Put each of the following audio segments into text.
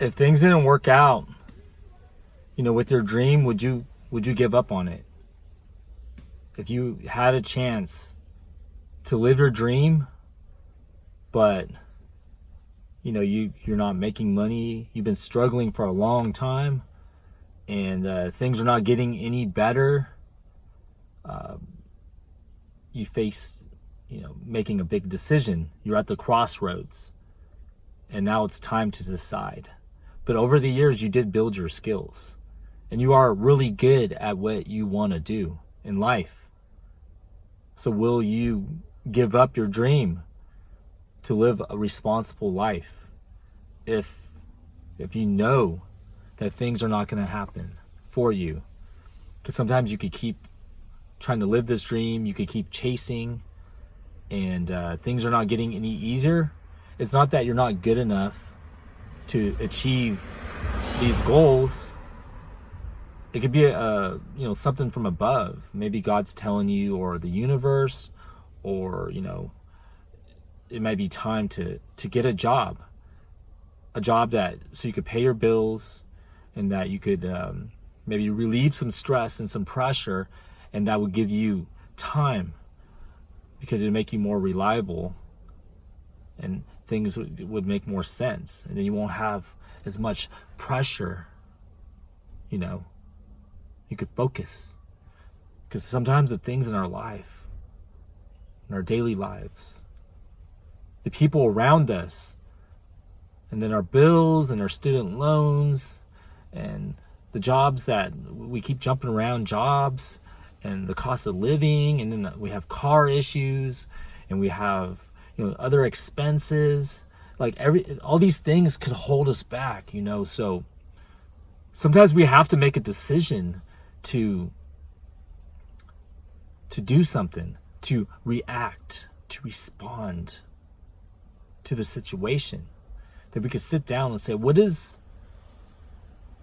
If things didn't work out, with your dream, would you give up on it? If you had a chance to live your dream, but you're not making money, you've been struggling for a long time, and things are not getting any better, you face making a big decision. You're at the crossroads, and now it's time to decide. But over the years, you did build your skills, and you are really good at what you want to do in life. So will you give up your dream to live a responsible life if you know that things are not going to happen for you? Because sometimes you could keep trying to live this dream, you could keep chasing, and things are not getting any easier. It's not that you're not good enough to achieve these goals. It could be something from above. Maybe God's telling you, or the universe, or it might be time to get a job that so you could pay your bills, and that you could maybe relieve some stress and some pressure, and that would give you time, because it would make you more reliable, and things would make more sense, and then you won't have as much pressure. You could focus, because sometimes the things in our life, in our daily lives, the people around us, and then our bills and our student loans, and the jobs that we keep jumping around jobs, and the cost of living, and then we have car issues, and we have other expenses. Like all these things could hold us back. So sometimes we have to make a decision to do something, to react, to respond to the situation. That we could sit down and say, what is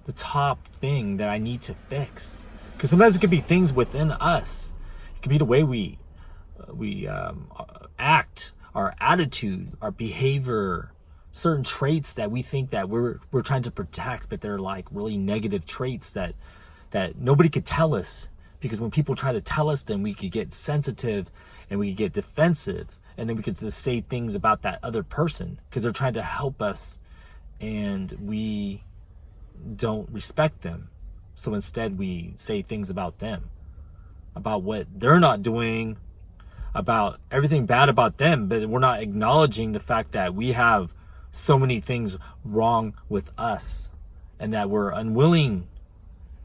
the top thing that I need to fix? Because sometimes it could be things within us. It could be the way we act, our attitude, our behavior, certain traits that we think that we're trying to protect, but they're like really negative traits that nobody could tell us. Because when people try to tell us, then we could get sensitive and we could get defensive, and then we could just say things about that other person because they're trying to help us, and we don't respect them. So instead we say things about them, about what they're not doing, about everything bad about them, but we're not acknowledging the fact that we have so many things wrong with us, and that we're unwilling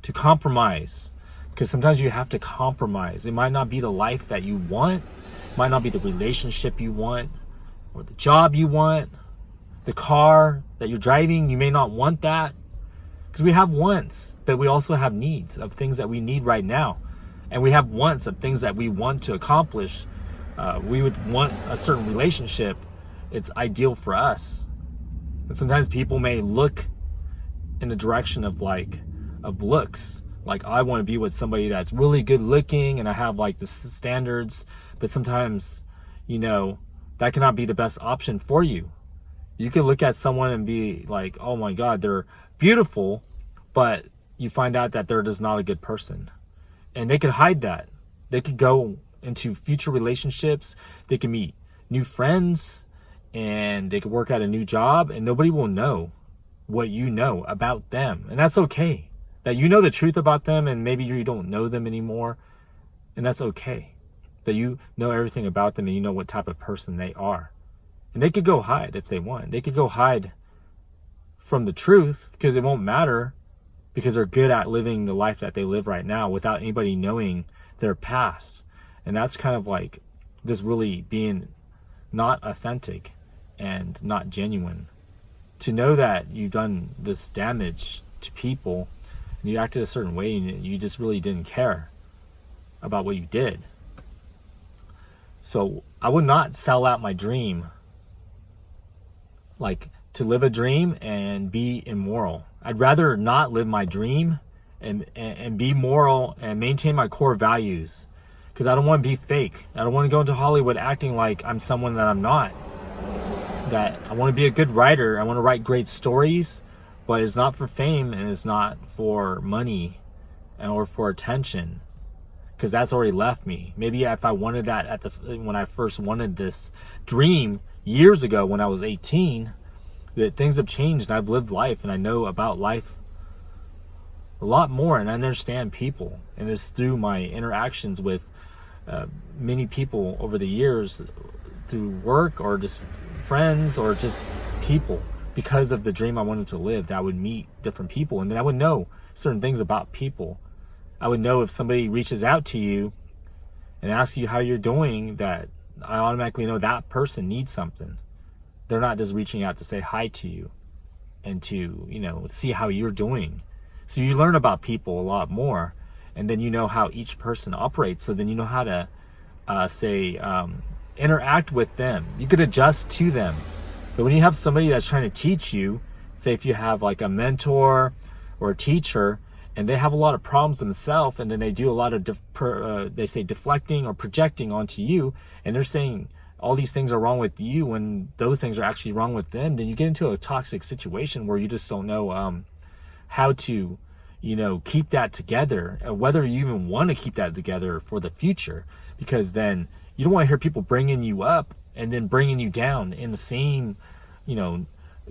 to compromise. Because sometimes you have to compromise. It might not be the life that you want, it might not be the relationship you want, or the job you want, the car that you're driving. You may not want that, because we have wants, but we also have needs of things that we need right now. And we have wants of things that we want to accomplish. We would want a certain relationship. It's ideal for us. And sometimes people may look in the direction of looks. Like, I want to be with somebody that's really good looking, and I have like the standards. But sometimes, that cannot be the best option for you. You could look at someone and be like, oh my God, they're beautiful, but you find out that they're just not a good person. And they could hide that. They could go into future relationships. They can meet new friends, and they could work at a new job, and nobody will know what you know about them. And that's okay. That you know the truth about them, and maybe you don't know them anymore. And that's okay. That you know everything about them, and you know what type of person they are. And they could go hide if they want. They could go hide from the truth, because it won't matter, because they're good at living the life that they live right now without anybody knowing their past. And that's kind of like this really being not authentic and not genuine. To know that you've done this damage to people, and you acted a certain way, and you just really didn't care about what you did. So I would not sell out my dream, like to live a dream and be immoral. I'd rather not live my dream and be moral and maintain my core values, because I don't want to be fake. I don't want to go into Hollywood acting like I'm someone that I'm not. That I want to be a good writer. I want to write great stories, but it's not for fame and it's not for money or for attention, because that's already left me. Maybe if I wanted that when I first wanted this dream years ago when I was 18, that things have changed and I've lived life and I know about life a lot more and I understand people. And it's through my interactions with many people over the years, through work or just friends or just people, because of the dream I wanted to live, that I would meet different people and then I would know certain things about people. I would know if somebody reaches out to you and asks you how you're doing, that I automatically know that person needs something. They're not just reaching out to say hi to you and to, see how you're doing. So you learn about people a lot more, and then you know how each person operates. So then you know how to, interact with them. You could adjust to them. But when you have somebody that's trying to teach you, say if you have like a mentor or a teacher, and they have a lot of problems themselves, and then they do a lot of deflecting or projecting onto you, and they're saying all these things are wrong with you when those things are actually wrong with them, then you get into a toxic situation where you just don't know how to keep that together, and whether you even want to keep that together for the future, because then you don't want to hear people bringing you up and then bringing you down in the same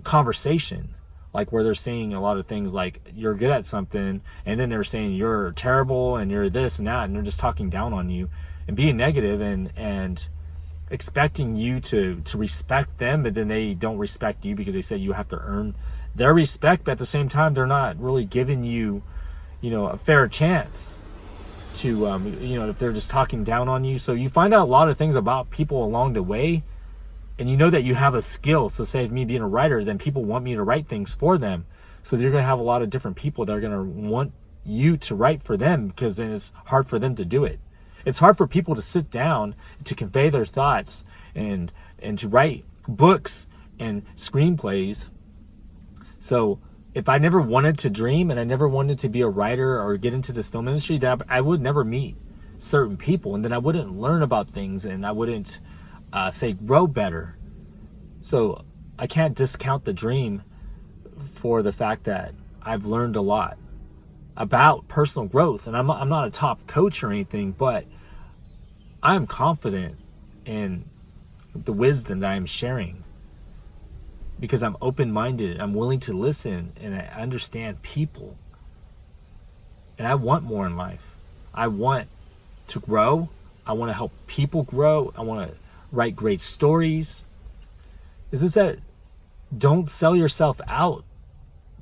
conversation, like where they're saying a lot of things like you're good at something, and then they're saying you're terrible and you're this and that, and they're just talking down on you and being negative and expecting you to respect them, but then they don't respect you because they say you have to earn their respect, but at the same time they're not really giving you a fair chance to if they're just talking down on you. So you find out a lot of things about people along the way, and you know that you have a skill. So say, if me being a writer, then people want me to write things for them. So you're going to have a lot of different people that are going to want you to write for them, because then it's hard for them to do it. It's hard for people to sit down to convey their thoughts and to write books and screenplays. So if I never wanted to dream and I never wanted to be a writer or get into this film industry, then I would never meet certain people, and then I wouldn't learn about things, and I wouldn't grow better. So I can't discount the dream for the fact that I've learned a lot about personal growth, and I'm not a top coach or anything, but I'm confident in the wisdom that I'm sharing, because I'm open-minded, I'm willing to listen, and I understand people. And I want more in life. I want to grow. I want to help people grow. I want to write great stories. It's just that don't sell yourself out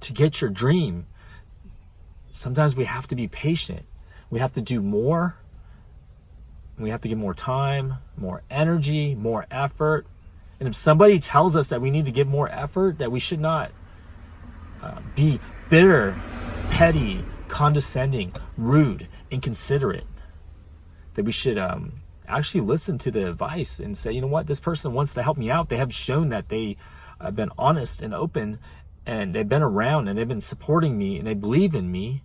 to get your dream. Sometimes we have to be patient. We have to do more. We have to give more time, more energy, more effort. And if somebody tells us that we need to give more effort, that we should not be bitter, petty, condescending, rude, inconsiderate, that we should actually listen to the advice and say, you know what, this person wants to help me out. They have shown that they have been honest and open, and they've been around, and they've been supporting me, and they believe in me.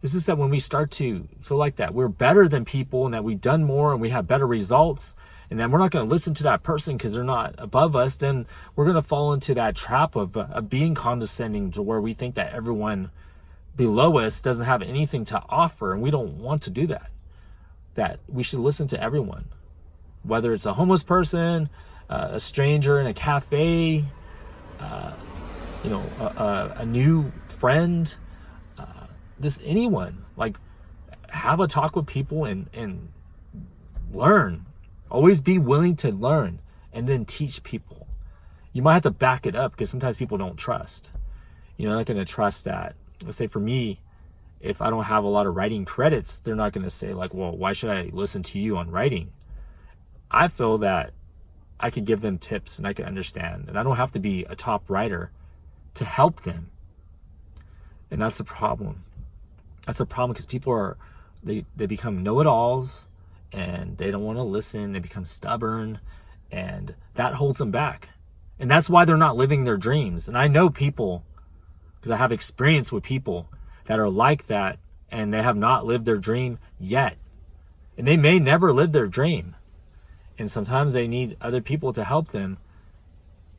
It's just that when we start to feel like that we're better than people, and that we've done more and we have better results, and then we're not going to listen to that person because they're not above us, then we're going to fall into that trap of being condescending, to where we think that everyone below us doesn't have anything to offer, and we don't want to do that. That we should listen to everyone, whether it's a homeless person, a stranger in a cafe, a new friend, just anyone. Like, have a talk with people and learn. Always be willing to learn, and then teach people. You might have to back it up, because sometimes people don't trust. You're not going to trust that. Let's say for me, if I don't have a lot of writing credits, they're not going to say like, well, why should I listen to you on writing? I feel that I could give them tips and I can understand, and I don't have to be a top writer to help them. And that's the problem. That's a problem, because people they become know-it-alls, and they don't want to listen. They become stubborn, and that holds them back. And that's why they're not living their dreams. And I know people, because I have experience with people that are like that, and they have not lived their dream yet. And they may never live their dream. And sometimes they need other people to help them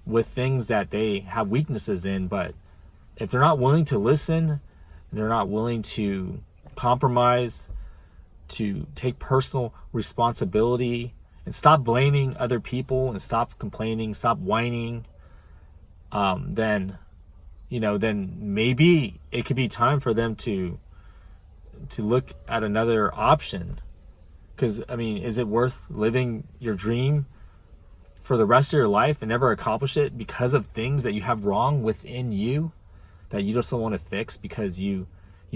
with things that they have weaknesses in, but if they're not willing to listen, and they're not willing to compromise, to take personal responsibility and stop blaming other people and stop complaining, stop whining, then maybe it could be time for them to look at another option. Because, I mean, is it worth living your dream for the rest of your life and never accomplish it because of things that you have wrong within you that you just don't want to fix because you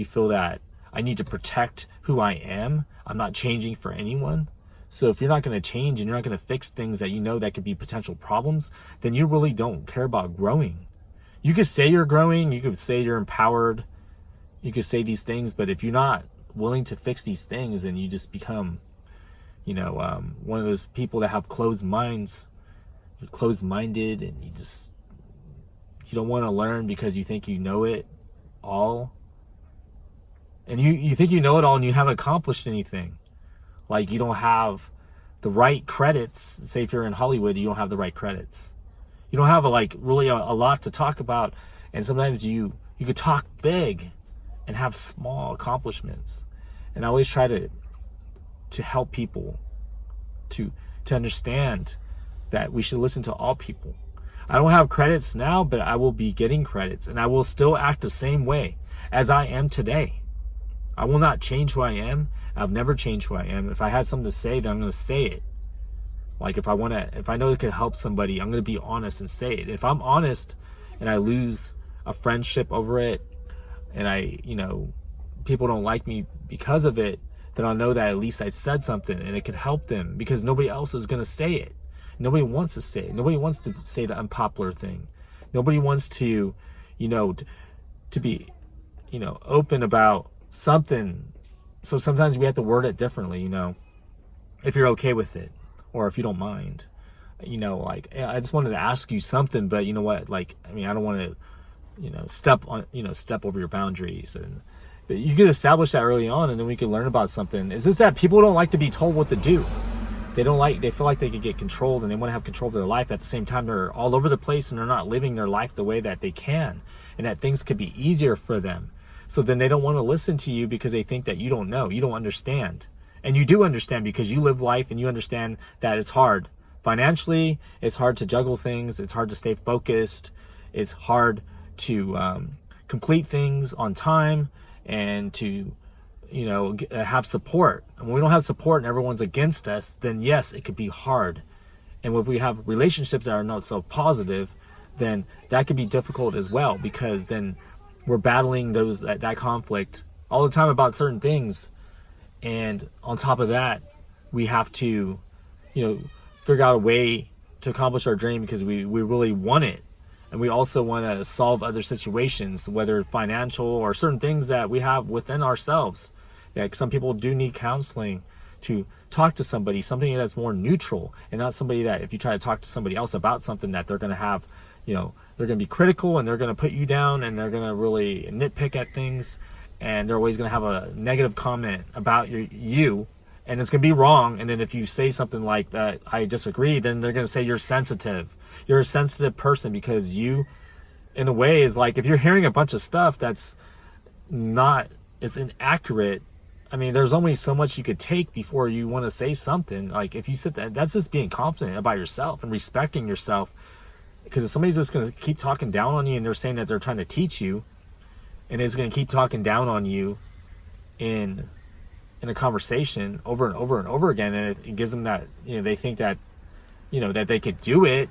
feel that I need to protect who I am? I'm not changing for anyone. So if you're not going to change and you're not going to fix things that you know that could be potential problems, then you really don't care about growing. You could say you're growing, you could say you're empowered, you could say these things, but if you're not willing to fix these things, then you just become, one of those people that have closed minds. You're closed-minded, and you don't want to learn because you think you know it all. And you think you know it all and you haven't accomplished anything. Like, you don't have the right credits. Say if you're in Hollywood, you don't have the right credits. You don't have really a lot to talk about. And sometimes you could talk big and have small accomplishments. And I always try to help people to understand that we should listen to all people. I don't have credits now, but I will be getting credits, and I will still act the same way as I am today. I will not change who I am. I've never changed who I am. If I had something to say, then I'm going to say it. Like, if I know it could help somebody, I'm going to be honest and say it. If I'm honest and I lose a friendship over it, and people don't like me because of it, then I'll know that at least I said something and it could help them, because nobody else is going to say it. Nobody wants to say it. Nobody wants to say the unpopular thing. Nobody wants to, to be, open about something. So sometimes we have to word it differently, if you're okay with it, or if you don't mind. I just wanted to ask you something, but you know what? I don't want to, step over your boundaries. But you could establish that early on, and then we could learn about something. It's just that people don't like to be told what to do. They feel like they could get controlled, and they want to have control of their life. At the same time, they're all over the place, and they're not living their life the way that they can, and that things could be easier for them. So then they don't want to listen to you because they think that you don't know, you don't understand. And you do understand, because you live life and you understand that it's hard. Financially, it's hard to juggle things. It's hard to stay focused. It's hard to complete things on time and to have support. And when we don't have support and everyone's against us, then yes, it could be hard. And if we have relationships that are not so positive, then that could be difficult as well, because then we're battling that conflict all the time about certain things. And on top of that, we have to, figure out a way to accomplish our dream, because we really want it. And we also want to solve other situations, whether financial or certain things that we have within ourselves. Like, some people do need counseling to talk to somebody, something that's more neutral, and not somebody that if you try to talk to somebody else about something, that they're going to have, they're going to be critical, and they're going to put you down, and they're going to really nitpick at things, and they're always going to have a negative comment about you, and it's going to be wrong. And then if you say something like that, I disagree, then they're going to say you're sensitive. You're a sensitive person, because you, in a way, is like, if you're hearing a bunch of stuff that's it's inaccurate, there's only so much you could take before you want to say something. Like, if you sit there, that's just being confident about yourself and respecting yourself. Because if somebody's just going to keep talking down on you, and they're saying that they're trying to teach you, and is going to keep talking down on you in a conversation over and over and over again, and it gives them that, they think that, that they could do it,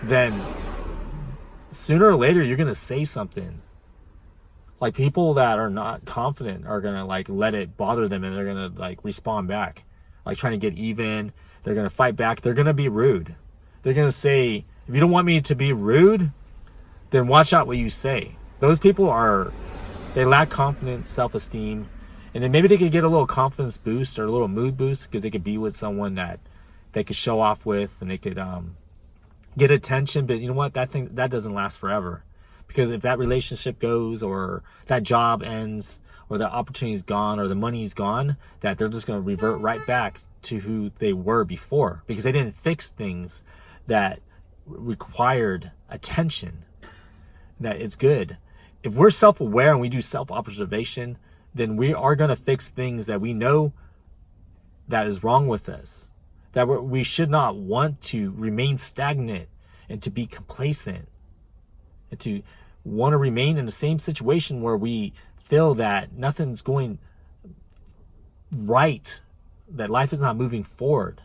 then sooner or later you're going to say something. Like, people that are not confident are going to let it bother them, and they're going to respond back, trying to get even. They're going to fight back. They're going to be rude. They're going to say, if you don't want me to be rude, then watch out what you say. Those people they lack confidence, self-esteem, and then maybe they could get a little confidence boost or a little mood boost, because they could be with someone that they could show off with, and they could get attention. But you know what? That doesn't last forever. Because if that relationship goes, or that job ends, or the opportunity's gone, or the money's gone, that they're just going to revert right back to who they were before, because they didn't fix things that required attention. that it's good. If we're self-aware and we do self-observation, then we are going to fix things that we know that is wrong with us, that we should not want to remain stagnant and to be complacent and to want to remain in the same situation where we feel that nothing's going right, that life is not moving forward.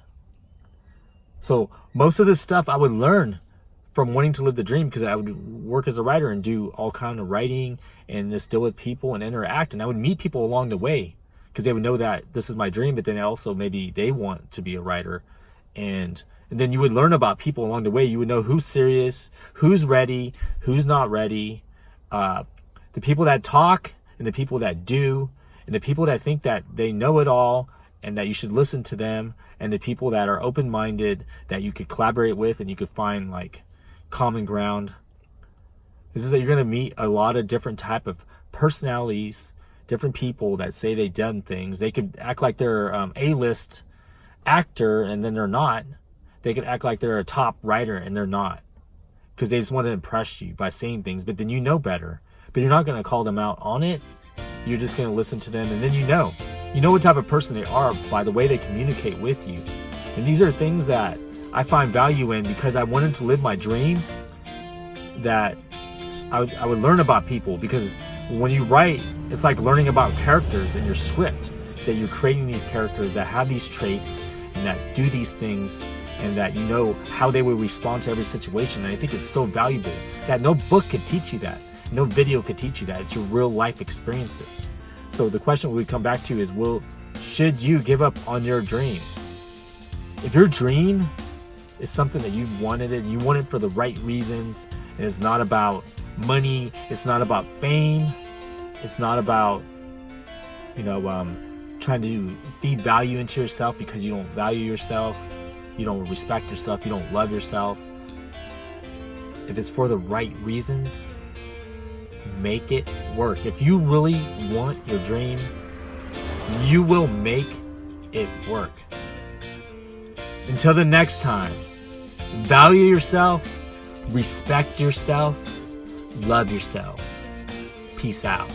So most of this stuff I would learn from wanting to live the dream, because I would work as a writer and do all kind of writing and just deal with people and interact. And I would meet people along the way because they would know that this is my dream, but then also maybe they want to be a writer. And then you would learn about people along the way. You would know who's serious, who's ready, who's not ready. The people that talk and the people that do, and the people that think that they know it all and that you should listen to them, and the people that are open-minded that you could collaborate with and you could find like common ground. This is that you're going to meet a lot of different type of personalities, different people that say they've done things. They could act like they're A-list actor and then they're not. They could act like they're a top writer and they're not, because they just want to impress you by saying things, but then you know better. But you're not going to call them out on it. You're just going to listen to them, and then you know what type of person they are by the way they communicate with you. And these are things that I find value in because I wanted to live my dream, that I would learn about people, because when you write, it's like learning about characters in your script, that you're creating these characters that have these traits and that do these things, and that you know how they will respond to every situation. And I think it's so valuable that no book could teach you that. No video could teach you that. It's your real life experiences. So the question we come back to is, should you give up on your dream? If your dream is something that you wanted it, you want it for the right reasons, and it's not about money, it's not about fame, it's not about, trying to feed value into yourself because you don't value yourself, you don't respect yourself, you don't love yourself. If it's for the right reasons, make it work. If you really want your dream, you will make it work. Until the next time, value yourself, respect yourself, love yourself. Peace out.